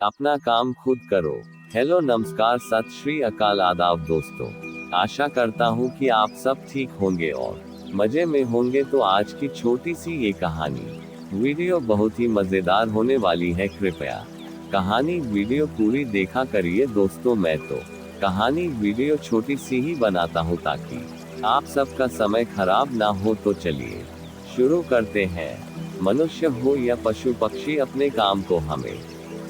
अपना काम खुद करो। हेलो नमस्कार सत श्री अकाल आदाब दोस्तों। आशा करता हूँ कि आप सब ठीक होंगे और मजे में होंगे। तो आज की छोटी सी ये कहानी वीडियो बहुत ही मजेदार होने वाली है। कृपया कहानी वीडियो पूरी देखा करिए दोस्तों। मैं तो कहानी वीडियो छोटी सी ही बनाता हूँ ताकि आप सबका समय खराब ना हो। तो चलिए शुरू करते हैं। मनुष्य हो या पशु पक्षी, अपने काम को हमें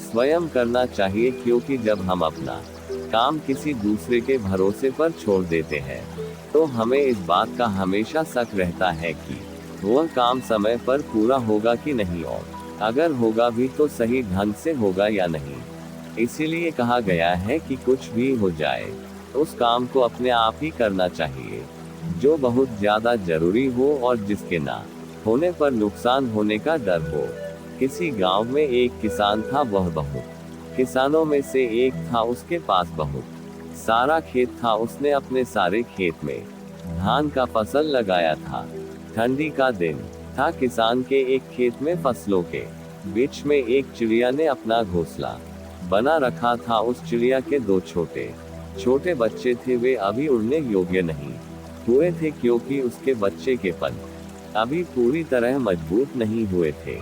स्वयं करना चाहिए, क्योंकि जब हम अपना काम किसी दूसरे के भरोसे पर छोड़ देते हैं तो हमें इस बात का हमेशा शक रहता है कि वह काम समय पर पूरा होगा कि नहीं, और अगर होगा भी तो सही ढंग से होगा या नहीं। इसीलिए कहा गया है कि कुछ भी हो जाए उस काम को अपने आप ही करना चाहिए जो बहुत ज्यादा जरूरी हो और जिसके ना होने पर नुकसान होने का डर हो। किसी गांव में एक किसान था। वह बहुत किसानों में से एक था। उसके पास बहुत सारा खेत था। उसने अपने सारे खेत में धान का फसल लगाया था। ठंडी का दिन था। किसान के एक खेत में फसलों के बीच में एक चिड़िया ने अपना घोंसला बना रखा था। उस चिड़िया के दो छोटे छोटे बच्चे थे। वे अभी उड़ने योग्य नहीं हुए थे, क्योंकि उसके बच्चे के पंख अभी पूरी तरह मजबूत नहीं हुए थे।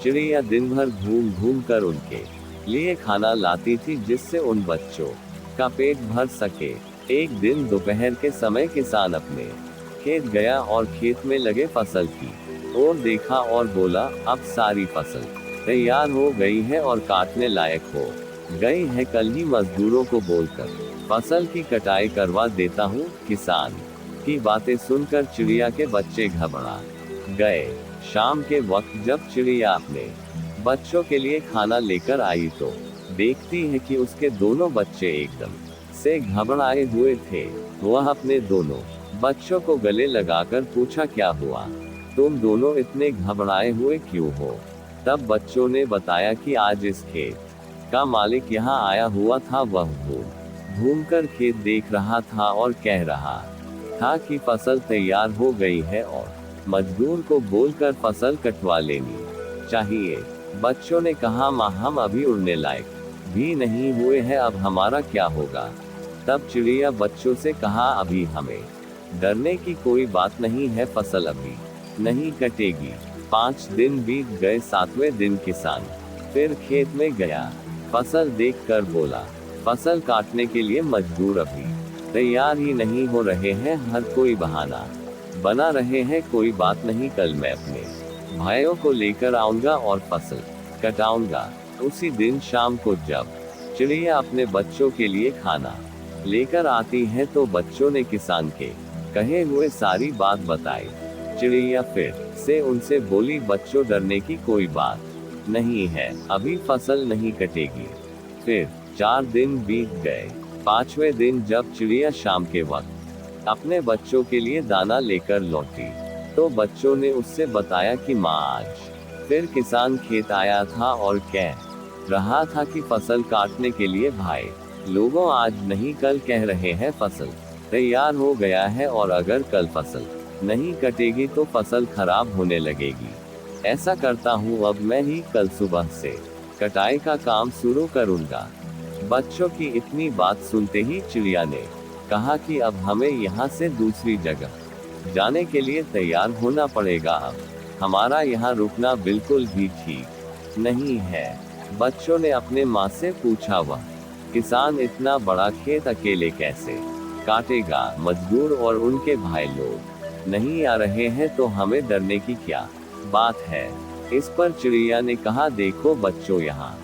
चिड़िया दिन भर घूम घूम कर उनके लिए खाना लाती थी, जिससे उन बच्चों का पेट भर सके। एक दिन दोपहर के समय किसान अपने खेत गया और खेत में लगे फसल की ओर देखा और बोला, अब सारी फसल तैयार हो गई है और काटने लायक हो गई है। कल ही मजदूरों को बोलकर फसल की कटाई करवा देता हूँ। किसान की बातें सुनकर चिड़िया के बच्चे घबरा गए। शाम के वक्त जब चिड़िया अपने बच्चों के लिए खाना लेकर आई तो देखती है कि उसके दोनों बच्चे एकदम से घबराए हुए थे। वह अपने दोनों बच्चों को गले लगाकर पूछा, क्या हुआ, तुम दोनों इतने घबराए हुए क्यों हो? तब बच्चों ने बताया कि आज इस खेत का मालिक यहाँ आया हुआ था। वह घूम घूम कर खेत देख रहा था और कह रहा था कि फसल तैयार हो गई है और मजदूर को बोलकर फसल कटवा लेनी चाहिए। बच्चों ने कहा, माँ हम अभी उड़ने लायक भी नहीं हुए हैं, अब हमारा क्या होगा? तब चिड़िया बच्चों से कहा, अभी हमें डरने की कोई बात नहीं है, फसल अभी नहीं कटेगी। 5 दिन बीत गए। 7वें दिन किसान फिर खेत में गया। फसल देखकर बोला, फसल काटने के लिए मजदूर अभी तैयार ही नहीं हो रहे हैं, हर कोई बहाना बना रहे हैं। कोई बात नहीं, कल मैं अपने भाइयों को लेकर आऊंगा और फसल कटाऊंगा। उसी दिन शाम को जब चिड़िया अपने बच्चों के लिए खाना लेकर आती है तो बच्चों ने किसान के कहे हुए सारी बात बताई। चिड़िया फिर से उनसे बोली, बच्चों डरने की कोई बात नहीं है, अभी फसल नहीं कटेगी। फिर 4 दिन बीत गए। 5वें दिन जब चिड़िया शाम के वक्त अपने बच्चों के लिए दाना लेकर लौटी तो बच्चों ने उससे बताया कि माँ आज फिर किसान खेत आया था और कह रहा था कि फसल काटने के लिए भाई लोगों आज नहीं कल कह रहे हैं फसल तैयार हो गया है, और अगर कल फसल नहीं कटेगी तो फसल खराब होने लगेगी। ऐसा करता हूँ, अब मैं ही कल सुबह से कटाई का काम शुरू करूँगा। बच्चों की इतनी बात सुनते ही चिड़िया ने कहा कि अब हमें यहाँ से दूसरी जगह जाने के लिए तैयार होना पड़ेगा। अब हमारा यहाँ रुकना बिल्कुल भी ठीक नहीं है। बच्चों ने अपने माँ से पूछा, वह किसान इतना बड़ा खेत अकेले कैसे काटेगा? मजदूर और उनके भाई लोग नहीं आ रहे हैं तो हमें डरने की क्या बात है? इस पर चिड़िया ने कहा, देखो बच्चों, यहाँ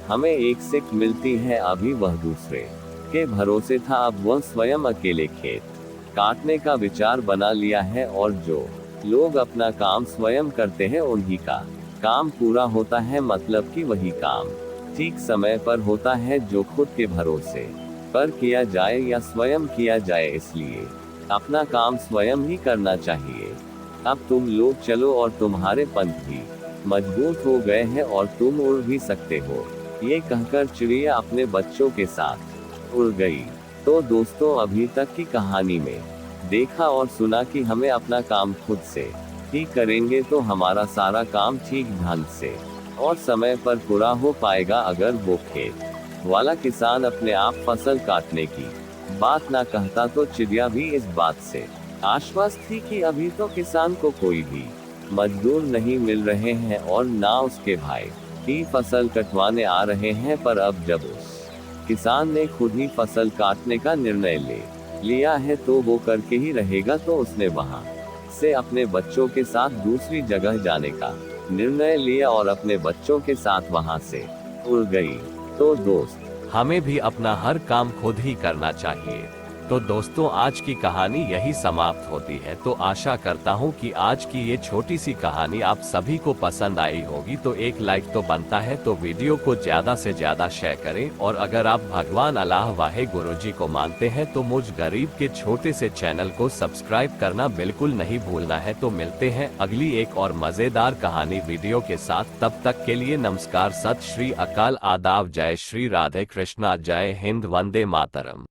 हमें एक सीख मिलती है। अभी वह दूसरे के भरोसे था, अब वह स्वयं अकेले खेत काटने का विचार बना लिया है, और जो लोग अपना काम स्वयं करते हैं उन्हीं का काम पूरा होता है। मतलब कि वही काम ठीक समय पर होता है जो खुद के भरोसे पर किया जाए या स्वयं किया जाए। इसलिए अपना काम स्वयं ही करना चाहिए। अब तुम लोग चलो, और तुम्हारे पंख भी मजबूत हो गए हैं और तुम उड़ भी सकते हो। ये कहकर चिड़िया अपने बच्चों के साथ उड़ गई। तो दोस्तों, अभी तक की कहानी में देखा और सुना कि हमें अपना काम खुद से ही करेंगे तो हमारा सारा काम ठीक ढंग से और समय पर पूरा हो पाएगा अगर वो खेत वाला किसान अपने आप फसल काटने की बात ना कहता तो चिड़िया भी इस बात से आश्वस्त थी कि अभी तो किसान को कोई भी मजदूर नहीं मिल रहे हैं और ना उसके भाई ही फसल कटवाने आ रहे हैं। पर अब जब उस किसान ने खुद ही फसल काटने का निर्णय ले लिया है तो वो करके ही रहेगा। तो उसने वहां से अपने बच्चों के साथ दूसरी जगह जाने का निर्णय लिया और अपने बच्चों के साथ वहां से उड़ गई। तो दोस्त, हमें भी अपना हर काम खुद ही करना चाहिए। तो दोस्तों, आज की कहानी यही समाप्त होती है। तो आशा करता हूँ कि आज की ये छोटी सी कहानी आप सभी को पसंद आई होगी। तो एक लाइक तो बनता है, तो वीडियो को ज्यादा से ज्यादा शेयर करें। और अगर आप भगवान अल्लाह वाहे गुरु जी को मानते हैं तो मुझ गरीब के छोटे से चैनल को सब्सक्राइब करना बिल्कुल नहीं भूलना है। तो मिलते हैं अगली एक और मजेदार कहानी वीडियो के साथ। तब तक के लिए नमस्कार, सत श्री अकाल, आदाब, जय श्री राधे कृष्णा, जय हिंद, वंदे मातरम।